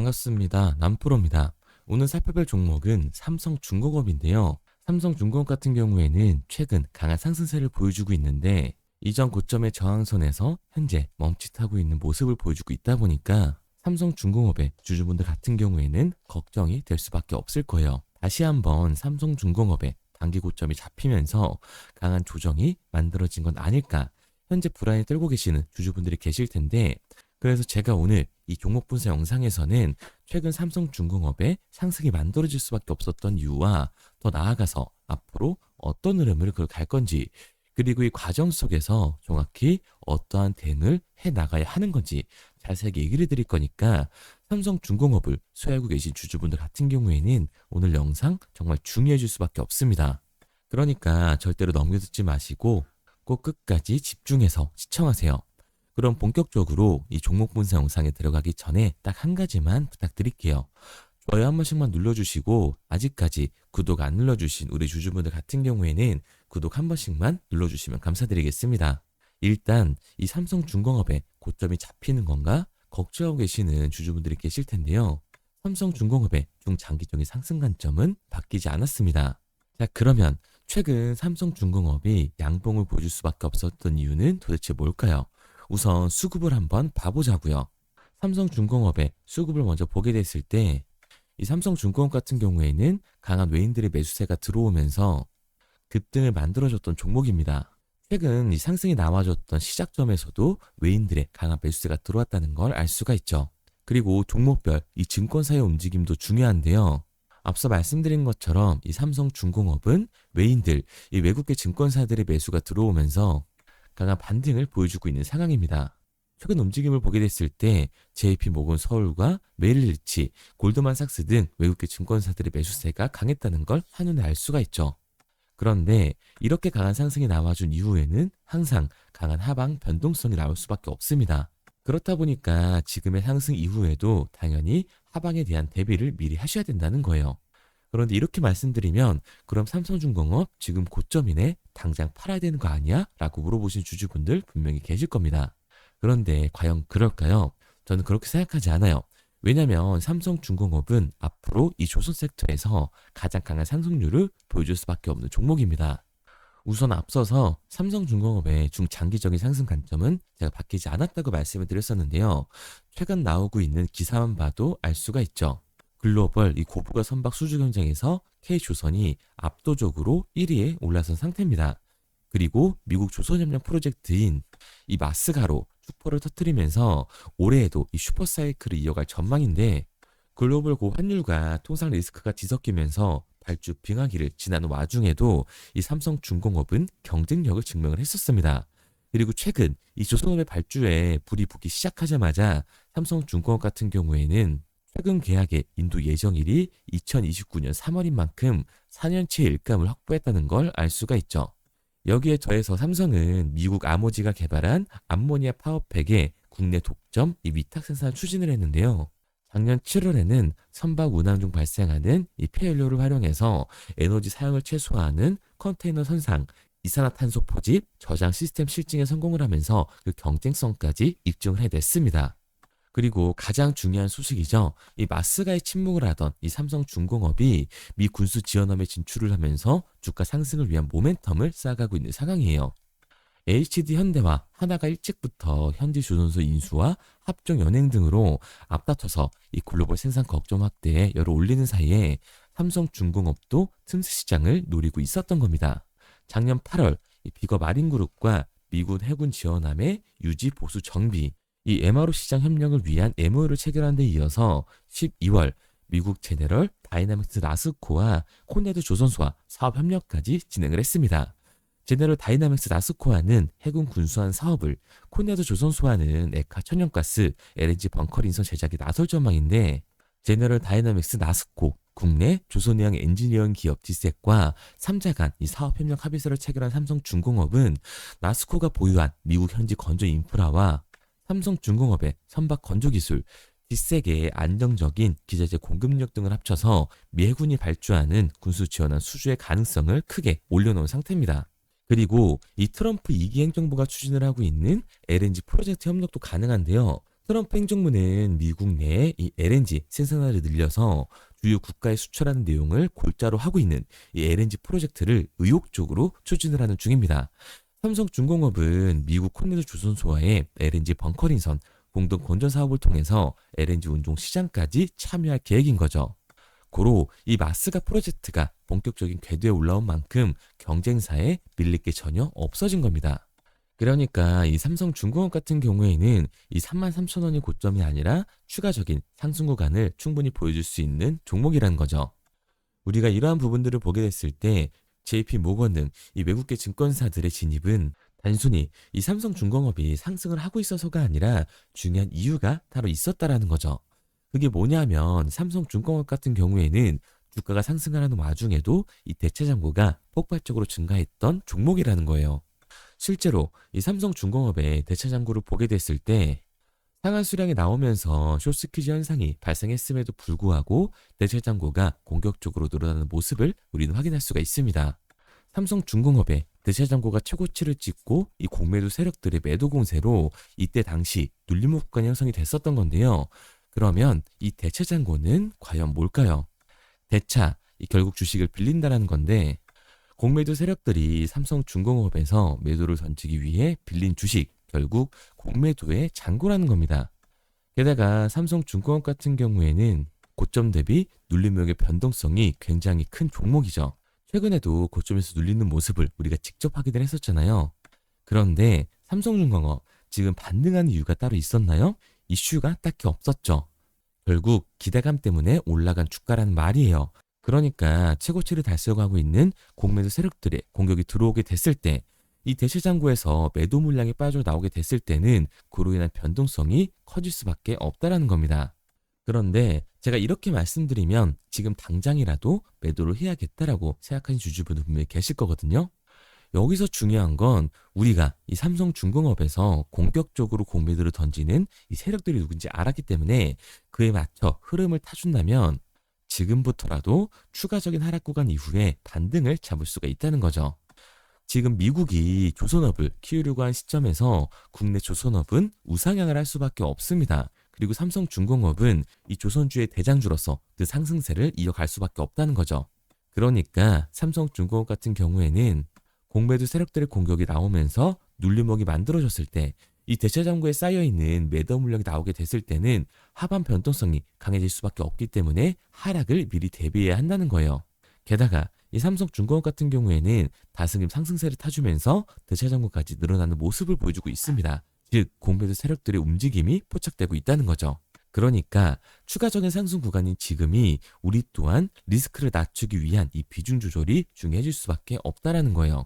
반갑습니다. 남프로입니다. 오늘 살펴볼 종목은 삼성중공업인데요. 삼성중공업 같은 경우에는 최근 강한 상승세를 보여주고 있는데 이전 고점의 저항선에서 현재 멈칫하고 있는 모습을 보여주고 있다 보니까 삼성중공업의 주주분들 같은 경우에는 걱정이 될 수밖에 없을 거예요. 다시 한번 삼성중공업의 단기 고점이 잡히면서 강한 조정이 만들어진 건 아닐까, 현재 불안에 떨고 계시는 주주분들이 계실 텐데, 그래서 제가 오늘 이 종목 분석 영상에서는 최근 삼성중공업의 상승이 만들어질 수밖에 없었던 이유와 더 나아가서 앞으로 어떤 흐름을 갈 건지, 그리고 이 과정 속에서 정확히 어떠한 대응을 해 나가야 하는 건지 자세하게 얘기를 드릴 거니까, 삼성중공업을 소유하고 계신 주주분들 같은 경우에는 오늘 영상 정말 중요해질 수밖에 없습니다. 그러니까 절대로 넘겨듣지 마시고 꼭 끝까지 집중해서 시청하세요. 그럼 본격적으로 이 종목 분석 영상에 들어가기 전에 딱 한 가지만 부탁드릴게요. 좋아요 한 번씩만 눌러주시고, 아직까지 구독 안 눌러주신 우리 주주분들 같은 경우에는 구독 한 번씩만 눌러주시면 감사드리겠습니다. 일단 이 삼성중공업의 고점이 잡히는 건가 걱정하고 계시는 주주분들이 계실 텐데요. 삼성중공업의 중장기적인 상승 관점은 바뀌지 않았습니다. 자, 그러면 최근 삼성중공업이 양봉을 보여줄 수밖에 없었던 이유는 도대체 뭘까요? 우선 수급을 한번 봐보자고요. 삼성중공업의 수급을 먼저 보게 됐을 때 이 삼성중공업 같은 경우에는 강한 외인들의 매수세가 들어오면서 급등을 만들어줬던 종목입니다. 최근 이 상승이 나와줬던 시작점에서도 외인들의 강한 매수세가 들어왔다는 걸 알 수가 있죠. 그리고 종목별 이 증권사의 움직임도 중요한데요. 앞서 말씀드린 것처럼 이 삼성중공업은 외인들, 이 외국계 증권사들의 매수가 들어오면서 강한 반등을 보여주고 있는 상황입니다. 최근 움직임을 보게 됐을 때 JP모건 서울과 메릴리치, 골드만삭스 등 외국계 증권사들의 매수세가 강했다는 걸 한눈에 알 수가 있죠. 그런데 이렇게 강한 상승이 나와준 이후에는 항상 강한 하방 변동성이 나올 수밖에 없습니다. 그렇다 보니까 지금의 상승 이후에도 당연히 하방에 대한 대비를 미리 하셔야 된다는 거예요. 그런데 이렇게 말씀드리면 그럼 삼성중공업 지금 고점이네, 당장 팔아야 되는 거 아니야? 라고 물어보신 주주분들 분명히 계실 겁니다. 그런데 과연 그럴까요? 저는 그렇게 생각하지 않아요. 왜냐면 삼성중공업은 앞으로 이 조선 섹터에서 가장 강한 상승률을 보여줄 수밖에 없는 종목입니다. 우선 앞서서 삼성중공업의 중장기적인 상승 관점은 제가 바뀌지 않았다고 말씀을 드렸었는데요. 최근 나오고 있는 기사만 봐도 알 수가 있죠. 글로벌 이 고부가 선박 수주 경쟁에서 K조선이 압도적으로 1위에 올라선 상태입니다. 그리고 미국 조선협력 프로젝트인 이 마스가로 슈퍼를 터뜨리면서 올해에도 이 슈퍼사이클을 이어갈 전망인데, 글로벌 고환율과 통상 리스크가 뒤섞이면서 발주 빙하기를 지나는 와중에도 이 삼성중공업은 경쟁력을 증명을 했었습니다. 그리고 최근 이 조선업의 발주에 불이 붙기 시작하자마자 삼성중공업 같은 경우에는 최근 계약의 인도 예정일이 2029년 3월인 만큼 4년치 일감을 확보했다는 걸 알 수가 있죠. 여기에 더해서 삼성은 미국 아모지가 개발한 암모니아 파워팩의 국내 독점 이 위탁 생산을 추진을 했는데요. 작년 7월에는 선박 운항 중 발생하는 이 폐연료를 활용해서 에너지 사용을 최소화하는 컨테이너 선상, 이산화탄소 포집, 저장 시스템 실증에 성공을 하면서 그 경쟁성까지 입증을 해냈습니다. 그리고 가장 중요한 소식이죠. 이 마스가에 침묵을 하던 이 삼성중공업이 미 군수 지원함에 진출을 하면서 주가 상승을 위한 모멘텀을 쌓아가고 있는 상황이에요. HD 현대와 하나가 일찍부터 현지조선소 인수와 합종 연행 등으로 앞다퉈서 이 글로벌 생산 거점 확대에 열을 올리는 사이에 삼성중공업도 틈새 시장을 노리고 있었던 겁니다. 작년 8월 이 비거 마린그룹과 미군 해군 지원함의 유지 보수 정비, 이 MRO 시장 협력을 위한 MOU를 체결한 데 이어서 12월 미국 제네럴 다이나믹스 라스코와 코네드 조선소와 사업 협력까지 진행을 했습니다. 제네럴 다이나믹스 라스코와는 해군 군수한 사업을, 코네드 조선소와는 에카 천연가스, LNG 벙커 인선 제작에 나설 전망인데, 제네럴 다이나믹스 라스코, 국내 조선해양 엔지니어링 기업 디셋과 3자 간 이 사업 협력 합의서를 체결한 삼성중공업은 라스코가 보유한 미국 현지 건조 인프라와 삼성중공업의 선박 건조 기술, 뒷세계의 안정적인 기자재 공급력 등을 합쳐서 미 해군이 발주하는 군수 지원한 수주의 가능성을 크게 올려놓은 상태입니다. 그리고 이 트럼프 2기 행정부가 추진을 하고 있는 LNG 프로젝트 협력도 가능한데요. 트럼프 행정부는 미국 내에 이 LNG 생산을 늘려서 주요 국가에 수출하는 내용을 골자로 하고 있는 이 LNG 프로젝트를 의욕적으로 추진을 하는 중입니다. 삼성중공업은 미국 콘네드 조선소와의 LNG 벙커링선 공동 건전 사업을 통해서 LNG 운송 시장까지 참여할 계획인 거죠. 고로 이 마스가 프로젝트가 본격적인 궤도에 올라온 만큼 경쟁사에 밀릴 게 전혀 없어진 겁니다. 그러니까 이 삼성중공업 같은 경우에는 이 33,000원이 고점이 아니라 추가적인 상승 구간을 충분히 보여줄 수 있는 종목이라는 거죠. 우리가 이러한 부분들을 보게 됐을 때 JP 모건 등 이 외국계 증권사들의 진입은 단순히 이 삼성중공업이 상승을 하고 있어서가 아니라 중요한 이유가 따로 있었다라는 거죠. 그게 뭐냐면 삼성중공업 같은 경우에는 주가가 상승을 하는 와중에도 이 대체 잔고가 폭발적으로 증가했던 종목이라는 거예요. 실제로 이 삼성중공업의 대체 잔고를 보게 됐을 때 상한 수량이 나오면서 숏스퀴즈 현상이 발생했음에도 불구하고 대체 잔고가 공격적으로 늘어나는 모습을 우리는 확인할 수가 있습니다. 삼성중공업의 대체 잔고가 최고치를 찍고 이 공매도 세력들의 매도 공세로 이때 당시 눌림목 구간이 형성이 됐었던 건데요. 그러면 이 대체 잔고는 과연 뭘까요? 대차, 이 결국 주식을 빌린다라는 건데 공매도 세력들이 삼성중공업에서 매도를 던지기 위해 빌린 주식, 결국 공매도의 잔고라는 겁니다. 게다가 삼성중공업 같은 경우에는 고점 대비 눌림목의 변동성이 굉장히 큰 종목이죠. 최근에도 고점에서 눌리는 모습을 우리가 직접 확인을 했었잖아요. 그런데 삼성중공업 지금 반등하는 이유가 따로 있었나요? 이슈가 딱히 없었죠. 결국 기대감 때문에 올라간 주가라는 말이에요. 그러니까 최고치를 달성하고 있는 공매도 세력들의 공격이 들어오게 됐을 때 이 대체 잔고에서 매도 물량이 빠져나오게 됐을 때는 그로 인한 변동성이 커질 수밖에 없다라는 겁니다. 그런데 제가 이렇게 말씀드리면 지금 당장이라도 매도를 해야겠다라고 생각하는 주주분들 분명히 계실 거거든요. 여기서 중요한 건 우리가 이 삼성중공업에서 공격적으로 공매도를 던지는 이 세력들이 누군지 알았기 때문에 그에 맞춰 흐름을 타준다면 지금부터라도 추가적인 하락 구간 이후에 반등을 잡을 수가 있다는 거죠. 지금 미국이 조선업을 키우려고 한 시점에서 국내 조선업은 우상향을 할 수밖에 없습니다. 그리고 삼성중공업은 이 조선주의 대장주로서 그 상승세를 이어갈 수밖에 없다는 거죠. 그러니까 삼성중공업 같은 경우에는 공매도 세력들의 공격이 나오면서 눌림목이 만들어졌을 때 이 대체 잔고에 쌓여있는 매도 물량이 나오게 됐을 때는 하반 변동성이 강해질 수밖에 없기 때문에 하락을 미리 대비해야 한다는 거예요. 게다가 이 삼성중공업 같은 경우에는 다승임 상승세를 타주면서 대체 잔고까지 늘어나는 모습을 보여주고 있습니다. 즉 공매도 세력들의 움직임이 포착되고 있다는 거죠. 그러니까 추가적인 상승 구간인 지금이 우리 또한 리스크를 낮추기 위한 이 비중 조절이 중요해질 수밖에 없다라는 거예요.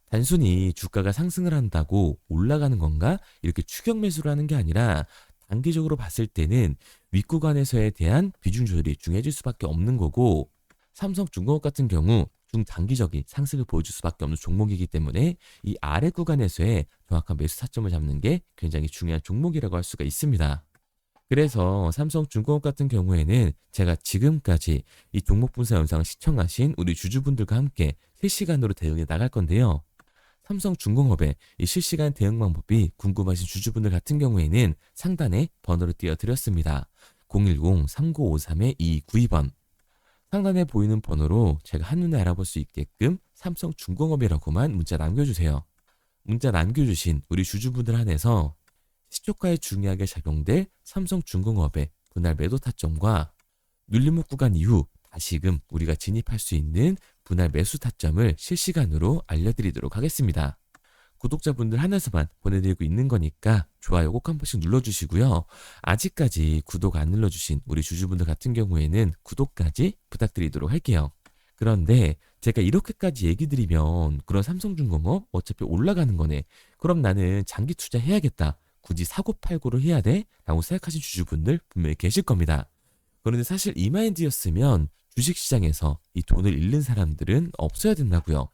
단순히 주가가 상승을 한다고 올라가는 건가? 이렇게 추격 매수를 하는 게 아니라 단기적으로 봤을 때는 윗구간에서에 대한 비중 조절이 중요해질 수밖에 없는 거고 삼성중공업 같은 경우 중단기적인 상승을 보여줄 수밖에 없는 종목이기 때문에 이 아래 구간에서의 정확한 매수 타점을 잡는 게 굉장히 중요한 종목이라고 할 수가 있습니다. 그래서 삼성중공업 같은 경우에는 제가 지금까지 이 종목 분석 영상을 시청하신 우리 주주분들과 함께 실시간으로 대응해 나갈 건데요. 삼성중공업의 이 실시간 대응 방법이 궁금하신 주주분들 같은 경우에는 상단에 번호를 띄워드렸습니다. 010-3953-2292번 상단에 보이는 번호로 제가 한눈에 알아볼 수 있게끔 삼성중공업이라고만 문자 남겨주세요. 문자 남겨주신 우리 주주분들 한해서 시초가에 중요하게 작용될 삼성중공업의 분할 매도 타점과 눌림목 구간 이후 다시금 우리가 진입할 수 있는 분할 매수 타점을 실시간으로 알려드리도록 하겠습니다. 구독자분들 한해서만 보내드리고 있는 거니까 좋아요 꼭 한 번씩 눌러주시고요. 아직까지 구독 안 눌러주신 우리 주주분들 같은 경우에는 구독까지 부탁드리도록 할게요. 그런데 제가 이렇게까지 얘기 드리면 그런 삼성중공업 어차피 올라가는 거네. 그럼 나는 장기 투자 해야겠다. 굳이 사고팔고를 해야 돼? 라고 생각하신 주주분들 분명히 계실 겁니다. 그런데 사실 이 마인드였으면 주식시장에서 이 돈을 잃는 사람들은 없어야 된다고요.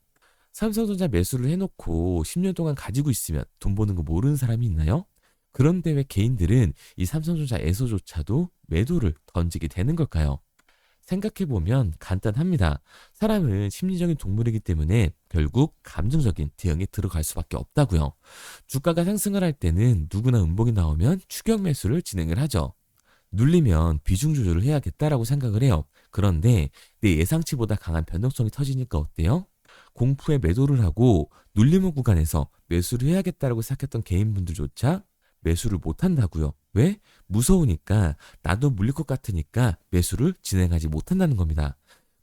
삼성전자 매수를 해놓고 10년 동안 가지고 있으면 돈 버는 거 모르는 사람이 있나요? 그런데 왜 개인들은 이 삼성전자에서조차도 매도를 던지게 되는 걸까요? 생각해보면 간단합니다. 사람은 심리적인 동물이기 때문에 결국 감정적인 대응에 들어갈 수밖에 없다고요. 주가가 상승을 할 때는 누구나 음봉이 나오면 추격 매수를 진행을 하죠. 눌리면 비중 조절을 해야겠다라고 생각을 해요. 그런데 내 예상치보다 강한 변동성이 터지니까 어때요? 공포에 매도를 하고 눌림목 구간에서 매수를 해야겠다라고 생각했던 개인분들조차 매수를 못 한다고요. 왜? 무서우니까, 나도 물릴 것 같으니까 매수를 진행하지 못한다는 겁니다.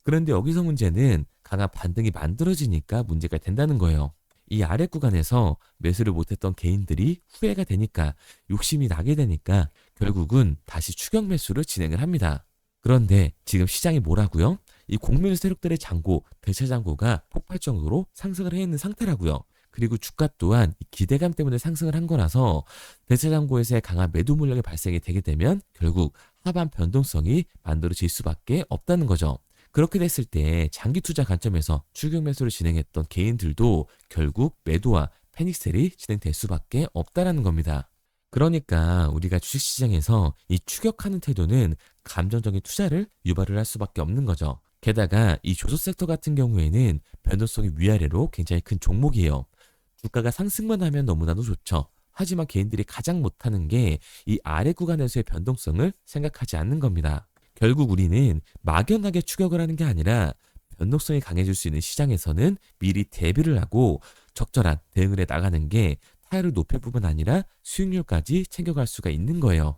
그런데 여기서 문제는 강한 반등이 만들어지니까 문제가 된다는 거예요. 이 아래 구간에서 매수를 못했던 개인들이 후회가 되니까, 욕심이 나게 되니까 결국은 다시 추격 매수를 진행을 합니다. 그런데 지금 시장이 뭐라고요? 이 공매도 세력들의 잔고, 대체 잔고가 폭발적으로 상승을 해 있는 상태라고요. 그리고 주가 또한 이 기대감 때문에 상승을 한 거라서 대체 잔고에서의 강한 매도 물량이 발생이 되게 되면 결국 하반 변동성이 만들어질 수밖에 없다는 거죠. 그렇게 됐을 때 장기 투자 관점에서 추격 매수를 진행했던 개인들도 결국 매도와 패닉셀이 진행될 수밖에 없다라는 겁니다. 그러니까 우리가 주식시장에서 이 추격하는 태도는 감정적인 투자를 유발을 할 수밖에 없는 거죠. 게다가 이 조선 섹터 같은 경우에는 변동성이 위아래로 굉장히 큰 종목이에요. 주가가 상승만 하면 너무나도 좋죠. 하지만 개인들이 가장 못하는 게 이 아래 구간에서의 변동성을 생각하지 않는 겁니다. 결국 우리는 막연하게 추격을 하는 게 아니라 변동성이 강해질 수 있는 시장에서는 미리 대비를 하고 적절한 대응을 해 나가는 게 타율을 높일 뿐만 아니라 수익률까지 챙겨갈 수가 있는 거예요.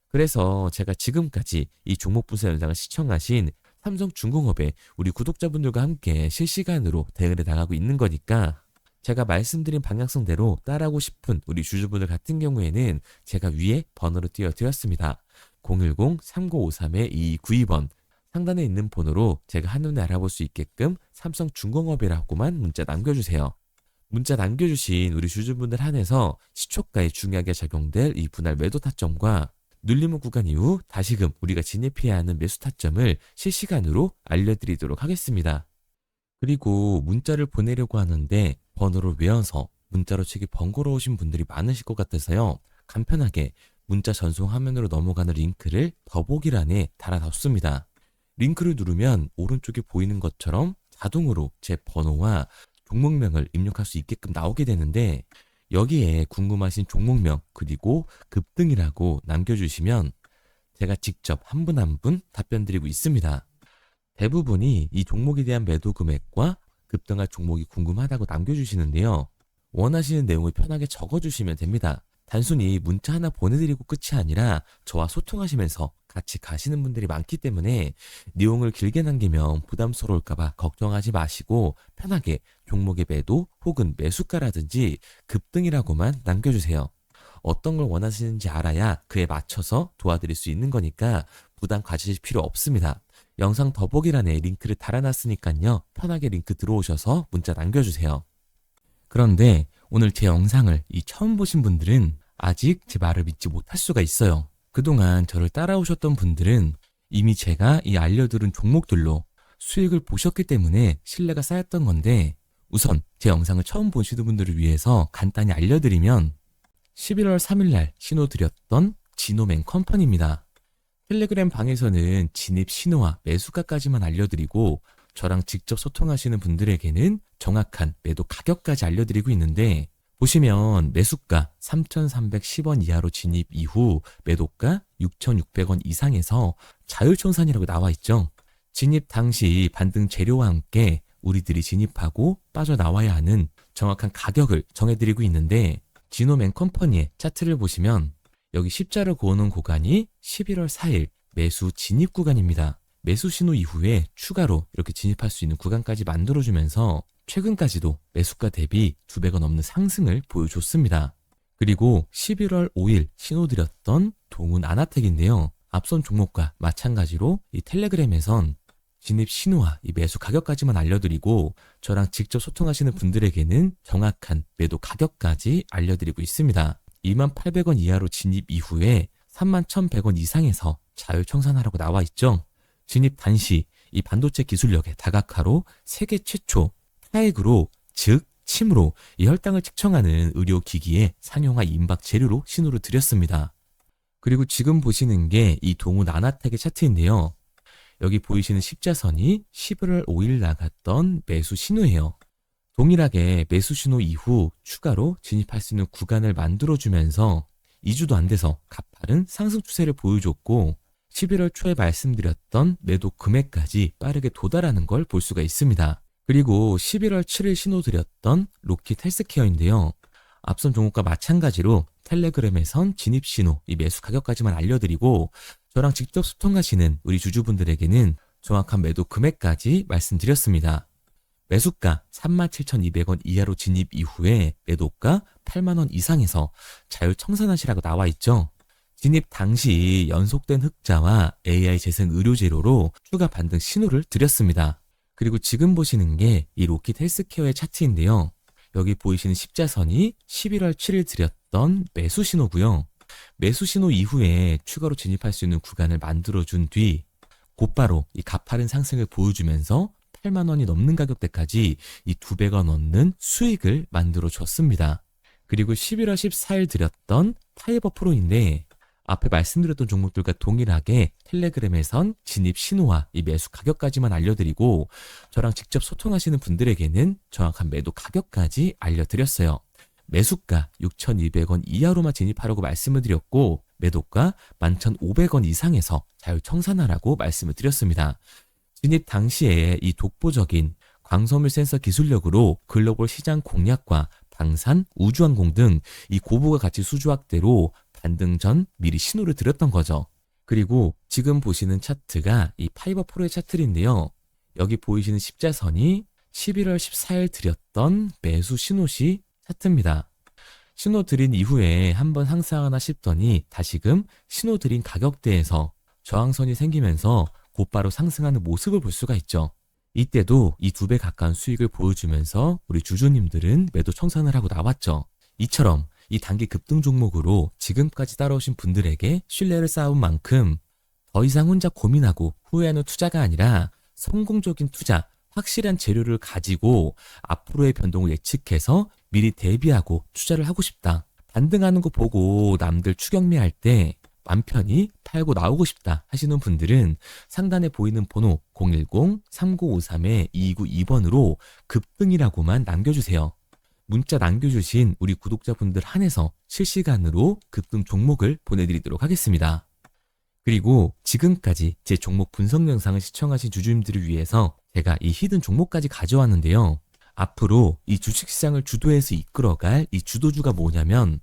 그래서 제가 지금까지 이 종목 분석 영상을 시청하신 삼성중공업의 우리 구독자분들과 함께 실시간으로 대응을 해 나가고 있는 거니까, 제가 말씀드린 방향성대로 따라하고 싶은 우리 주주분들 같은 경우에는 제가 위에 번호를 띄워드렸습니다. 010-3953-2292번 상단에 있는 번호로 제가 한눈에 알아볼 수 있게끔 삼성중공업이라고만 문자 남겨주세요. 문자 남겨주신 우리 주주분들 한해서 시초가에 중요하게 적용될 이 분할 매도 타점과 눌림목 구간 이후 다시금 우리가 진입해야 하는 매수 타점을 실시간으로 알려드리도록 하겠습니다. 그리고 문자를 보내려고 하는데 번호를 외워서 문자로 치기 번거로우신 분들이 많으실 것 같아서요. 간편하게 문자 전송 화면으로 넘어가는 링크를 더보기란에 달아뒀습니다. 링크를 누르면 오른쪽에 보이는 것처럼 자동으로 제 번호와 종목명을 입력할 수 있게끔 나오게 되는데, 여기에 궁금하신 종목명 그리고 급등이라고 남겨주시면 제가 직접 한 분 한 분 답변 드리고 있습니다. 대부분이 이 종목에 대한 매도 금액과 급등할 종목이 궁금하다고 남겨주시는데요. 원하시는 내용을 편하게 적어주시면 됩니다. 단순히 문자 하나 보내드리고 끝이 아니라 저와 소통하시면서 같이 가시는 분들이 많기 때문에 내용을 길게 남기면 부담스러울까봐 걱정하지 마시고 편하게 종목의 매도 혹은 매수가라든지 급등이라고만 남겨주세요. 어떤 걸 원하시는지 알아야 그에 맞춰서 도와드릴 수 있는 거니까 부담 가지실 필요 없습니다. 영상 더보기란에 링크를 달아놨으니까요. 편하게 링크 들어오셔서 문자 남겨주세요. 그런데 오늘 제 영상을 처음 보신 분들은 아직 제 말을 믿지 못할 수가 있어요. 그동안 저를 따라오셨던 분들은 이미 제가 알려드린 종목들로 수익을 보셨기 때문에 신뢰가 쌓였던 건데, 우선 제 영상을 처음 보시는 분들을 위해서 간단히 알려드리면 11월 3일날 신호드렸던 지노맨컴퍼니입니다. 텔레그램 방에서는 진입 신호와 매수가까지만 알려드리고 저랑 직접 소통하시는 분들에게는 정확한 매도 가격까지 알려드리고 있는데, 보시면 매수가 3,310원 이하로 진입 이후 매도가 6,600원 이상에서 자율청산이라고 나와 있죠. 진입 당시 반등 재료와 함께 우리들이 진입하고 빠져나와야 하는 정확한 가격을 정해드리고 있는데, 지노맨컴퍼니의 차트를 보시면 여기 십자를 그어놓은 구간이 11월 4일 매수 진입 구간입니다. 매수 신호 이후에 추가로 이렇게 진입할 수 있는 구간까지 만들어주면서 최근까지도 매수가 대비 2배가 넘는 상승을 보여줬습니다. 그리고 11월 5일 신호드렸던 동훈 아나텍인데요. 앞선 종목과 마찬가지로 이 텔레그램에선 진입 신호와 이 매수 가격까지만 알려드리고 저랑 직접 소통하시는 분들에게는 정확한 매도 가격까지 알려드리고 있습니다. 28,000원 이하로 진입 이후에 31,100원 이상에서 자율청산하라고 나와 있죠. 진입 단시 이 반도체 기술력의 다각화로 세계 최초 타액으로, 즉 침으로 이 혈당을 측정하는 의료기기의 상용화 임박 재료로 신호를 드렸습니다. 그리고 지금 보시는 게 이 동훈 아나텍의 차트인데요. 여기 보이시는 십자선이 11월 5일 나갔던 매수 신호예요. 동일하게 매수 신호 이후 추가로 진입할 수 있는 구간을 만들어주면서 2주도 안 돼서 가파른 상승 추세를 보여줬고 11월 초에 말씀드렸던 매도 금액까지 빠르게 도달하는 걸 볼 수가 있습니다. 그리고 11월 7일 신호 드렸던 로킷 헬스케어인데요. 앞선 종목과 마찬가지로 텔레그램에선 진입 신호, 이 매수 가격까지만 알려드리고 저랑 직접 소통하시는 우리 주주분들에게는 정확한 매도 금액까지 말씀드렸습니다. 매수가 37,200원 이하로 진입 이후에 매도가 8만원 이상에서 자율청산하시라고 나와 있죠. 진입 당시 연속된 흑자와 AI 재생 의료 재료로 추가 반등 신호를 드렸습니다. 그리고 지금 보시는 게 이 로킷 헬스케어의 차트인데요. 여기 보이시는 십자선이 11월 7일 드렸던 매수 신호고요. 매수 신호 이후에 추가로 진입할 수 있는 구간을 만들어준 뒤 곧바로 이 가파른 상승을 보여주면서 8만 원이 넘는 가격대까지 이 2배가 넘는 수익을 만들어 줬습니다. 그리고 11월 14일 드렸던 파이버 프로인데 앞에 말씀드렸던 종목들과 동일하게 텔레그램에선 진입 신호와 이 매수 가격까지만 알려드리고 저랑 직접 소통하시는 분들에게는 정확한 매도 가격까지 알려드렸어요. 매수가 6,200원 이하로만 진입하라고 말씀을 드렸고 매도가 11,500원 이상에서 자율청산하라고 말씀을 드렸습니다. 진입 당시에 이 독보적인 광섬유 센서 기술력으로 글로벌 시장 공략과 방산, 우주항공 등 이 고부가 가치 수주 확대로 반등 전 미리 신호를 드렸던 거죠. 그리고 지금 보시는 차트가 이 파이버 프로의 차트인데요. 여기 보이시는 십자선이 11월 14일 드렸던 매수 신호시 차트입니다. 신호 드린 이후에 한번 상승하나 싶더니 다시금 신호 드린 가격대에서 저항선이 생기면서 곧바로 상승하는 모습을 볼 수가 있죠. 이때도 이 2배 가까운 수익을 보여주면서 우리 주주님들은 매도 청산을 하고 나왔죠. 이처럼 이 단기 급등 종목으로 지금까지 따라오신 분들에게 신뢰를 쌓은 만큼 더 이상 혼자 고민하고 후회하는 투자가 아니라 성공적인 투자, 확실한 재료를 가지고 앞으로의 변동을 예측해서 미리 대비하고 투자를 하고 싶다. 반등하는 거 보고 남들 추격매할 때 맘 편히 팔고 나오고 싶다 하시는 분들은 상단에 보이는 번호 010-3953-2292번으로 급등이라고만 남겨주세요. 문자 남겨주신 우리 구독자분들 한해서 실시간으로 급등 종목을 보내드리도록 하겠습니다. 그리고 지금까지 제 종목 분석 영상을 시청하신 주주님들을 위해서 제가 이 히든 종목까지 가져왔는데요. 앞으로 이 주식시장을 주도해서 이끌어갈 이 주도주가 뭐냐면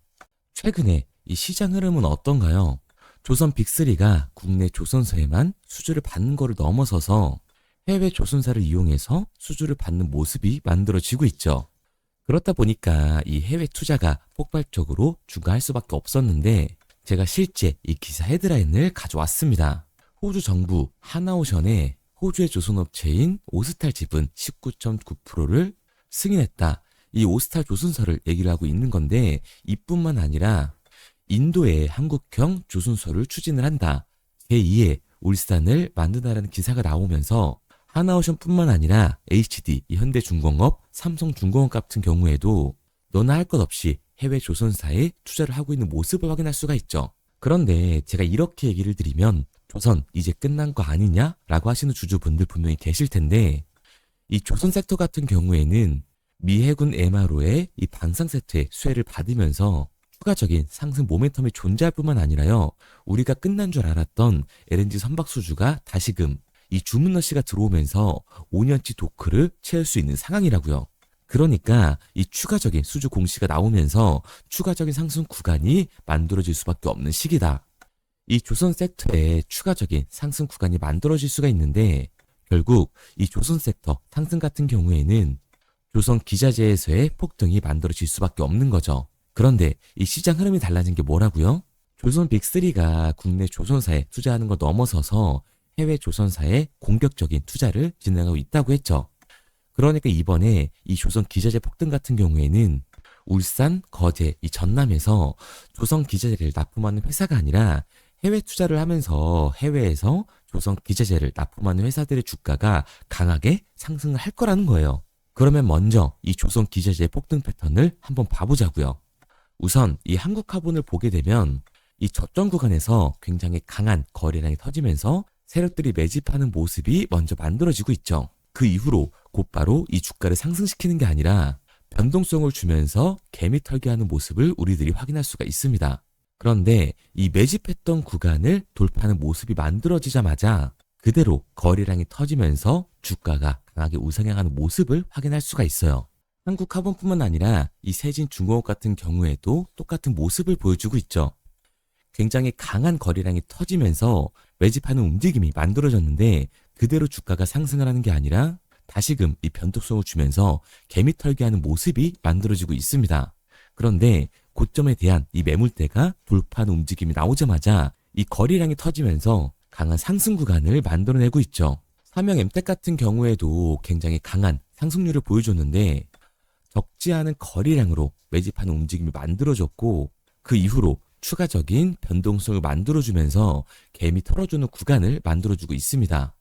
최근에 이 시장 흐름은 어떤가요? 조선 빅3가 국내 조선사에만 수주를 받는 거를 넘어서서 해외 조선사를 이용해서 수주를 받는 모습이 만들어지고 있죠. 그렇다 보니까 이 해외 투자가 폭발적으로 증가할 수밖에 없었는데 제가 실제 이 기사 헤드라인을 가져왔습니다. 호주 정부 하나오션에 호주의 조선업체인 오스탈 지분 19.9%를 승인했다. 이 오스탈 조선사를 얘기를 하고 있는 건데 이뿐만 아니라 인도에 한국형 조선소를 추진을 한다. 제2의 울산을 만든다라는 기사가 나오면서 하나오션뿐만 아니라 HD, 현대중공업, 삼성중공업 같은 경우에도 너나 할 것 없이 해외 조선사에 투자를 하고 있는 모습을 확인할 수가 있죠. 그런데 제가 이렇게 얘기를 드리면 조선 이제 끝난 거 아니냐라고 하시는 주주분들 분명히 계실 텐데 이 조선 섹터 같은 경우에는 미 해군 MRO의 이 방산 세트의 수혜를 받으면서 추가적인 상승 모멘텀이 존재할 뿐만 아니라요. 우리가 끝난 줄 알았던 LNG 선박 수주가 다시금 이 주문러시가 들어오면서 5년치 도크를 채울 수 있는 상황이라고요. 그러니까 이 추가적인 수주 공시가 나오면서 추가적인 상승 구간이 만들어질 수밖에 없는 시기다. 이 조선 섹터에 추가적인 상승 구간이 만들어질 수가 있는데 결국 이 조선 섹터 상승 같은 경우에는 조선 기자재에서의 폭등이 만들어질 수밖에 없는 거죠. 그런데 이 시장 흐름이 달라진 게 뭐라고요? 조선 빅3가 국내 조선사에 투자하는 거 넘어서서 해외 조선사에 공격적인 투자를 진행하고 있다고 했죠. 그러니까 이번에 이 조선 기자재 폭등 같은 경우에는 울산, 거제, 이 전남에서 조선 기자재를 납품하는 회사가 아니라 해외 투자를 하면서 해외에서 조선 기자재를 납품하는 회사들의 주가가 강하게 상승을 할 거라는 거예요. 그러면 먼저 이 조선 기자재 폭등 패턴을 한번 봐보자고요. 우선 이 한국화본을 보게 되면 이 저점 구간에서 굉장히 강한 거래량이 터지면서 세력들이 매집하는 모습이 먼저 만들어지고 있죠. 그 이후로 곧바로 이 주가를 상승시키는 게 아니라 변동성을 주면서 개미 털기하는 모습을 우리들이 확인할 수가 있습니다. 그런데 이 매집했던 구간을 돌파하는 모습이 만들어지자마자 그대로 거래량이 터지면서 주가가 강하게 우상향하는 모습을 확인할 수가 있어요. 한국화본뿐만 아니라 이 세진중공업 같은 경우에도 똑같은 모습을 보여주고 있죠. 굉장히 강한 거래량이 터지면서 매집하는 움직임이 만들어졌는데 그대로 주가가 상승을 하는 게 아니라 다시금 이 변동성을 주면서 개미 털기하는 모습이 만들어지고 있습니다. 그런데 고점에 대한 이 매물대가 돌파하는 움직임이 나오자마자 이 거래량이 터지면서 강한 상승 구간을 만들어내고 있죠. 삼형 엠텍 같은 경우에도 굉장히 강한 상승률을 보여줬는데 적지 않은 거래량으로 매집하는 움직임이 만들어졌고 그 이후로 추가적인 변동성을 만들어주면서 개미 털어주는 구간을 만들어주고 있습니다.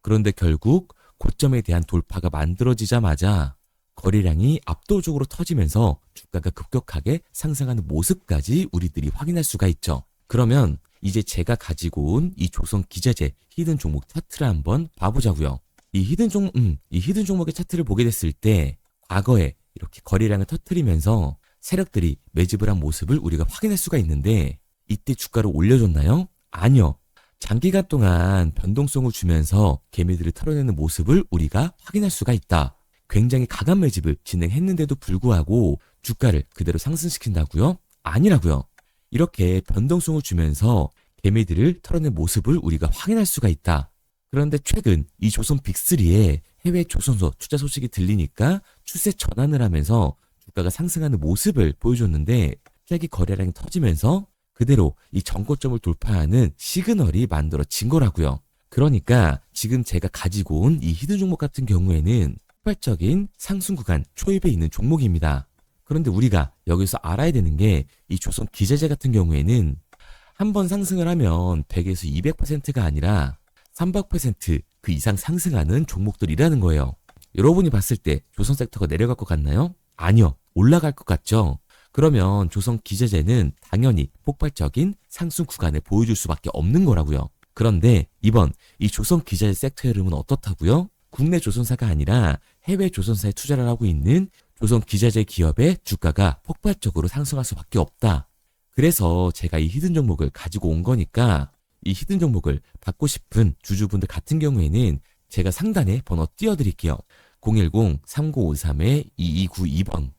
그런데 결국 고점에 대한 돌파가 만들어지자마자 거래량이 압도적으로 터지면서 주가가 급격하게 상승하는 모습까지 우리들이 확인할 수가 있죠. 그러면 이제 제가 가지고 온 이 조선기자재 히든 종목 차트를 한번 봐보자고요. 이 히든 종목의 차트를 보게 됐을 때 과거에 이렇게 거래량을 터뜨리면서 세력들이 매집을 한 모습을 우리가 확인할 수가 있는데 이때 주가를 올려줬나요? 아니요. 장기간 동안 변동성을 주면서 개미들을 털어내는 모습을 우리가 확인할 수가 있다. 굉장히 강한 매집을 진행했는데도 불구하고 주가를 그대로 상승시킨다고요? 아니라고요. 이렇게 변동성을 주면서 개미들을 털어낸 모습을 우리가 확인할 수가 있다. 그런데 최근 이 조선 빅3의 해외 조선소 투자 소식이 들리니까 추세 전환을 하면서 주가가 상승하는 모습을 보여줬는데 갑자기 거래량이 터지면서 그대로 이 전고점을 돌파하는 시그널이 만들어진 거라고요. 그러니까 지금 제가 가지고 온 이 히든 종목 같은 경우에는 폭발적인 상승 구간 초입에 있는 종목입니다. 그런데 우리가 여기서 알아야 되는 게 이 조선 기자재 같은 경우에는 한 번 상승을 하면 100에서 200%가 아니라 300%그 이상 상승하는 종목들이라는 거예요. 여러분이 봤을 때 조선 섹터가 내려갈 것 같나요? 아니요. 올라갈 것 같죠? 그러면 조선 기자재는 당연히 폭발적인 상승 구간을 보여줄 수밖에 없는 거라고요. 그런데 이번 이 조선 기자재 섹터 흐름은 어떻다고요? 국내 조선사가 아니라 해외 조선사에 투자를 하고 있는 조선 기자재 기업의 주가가 폭발적으로 상승할 수밖에 없다. 그래서 제가 이 히든 종목을 가지고 온 거니까 이 히든 종목을 받고 싶은 주주분들 같은 경우에는 제가 상단에 번호 띄워드릴게요. 010-3953-2292번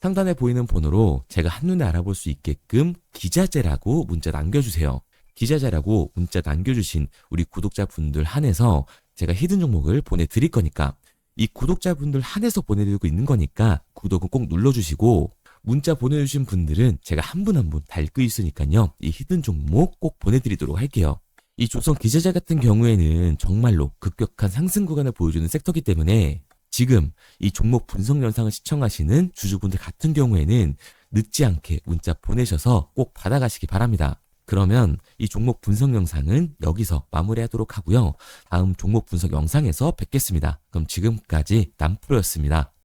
상단에 보이는 번호로 제가 한눈에 알아볼 수 있게끔 기자재라고 문자 남겨주세요. 기자재라고 문자 남겨주신 우리 구독자분들 한해서 제가 히든 종목을 보내드릴 거니까 이 구독자분들 한해서 보내드리고 있는 거니까 구독은 꼭 눌러주시고 문자 보내주신 분들은 제가 한 분 한 분 다 읽고 있으니까요. 이 히든 종목 꼭 보내드리도록 할게요. 이 조선 기자재 같은 경우에는 정말로 급격한 상승 구간을 보여주는 섹터이기 때문에 지금 이 종목 분석 영상을 시청하시는 주주분들 같은 경우에는 늦지 않게 문자 보내셔서 꼭 받아가시기 바랍니다. 그러면 이 종목 분석 영상은 여기서 마무리하도록 하고요. 다음 종목 분석 영상에서 뵙겠습니다. 그럼 지금까지 남프로였습니다.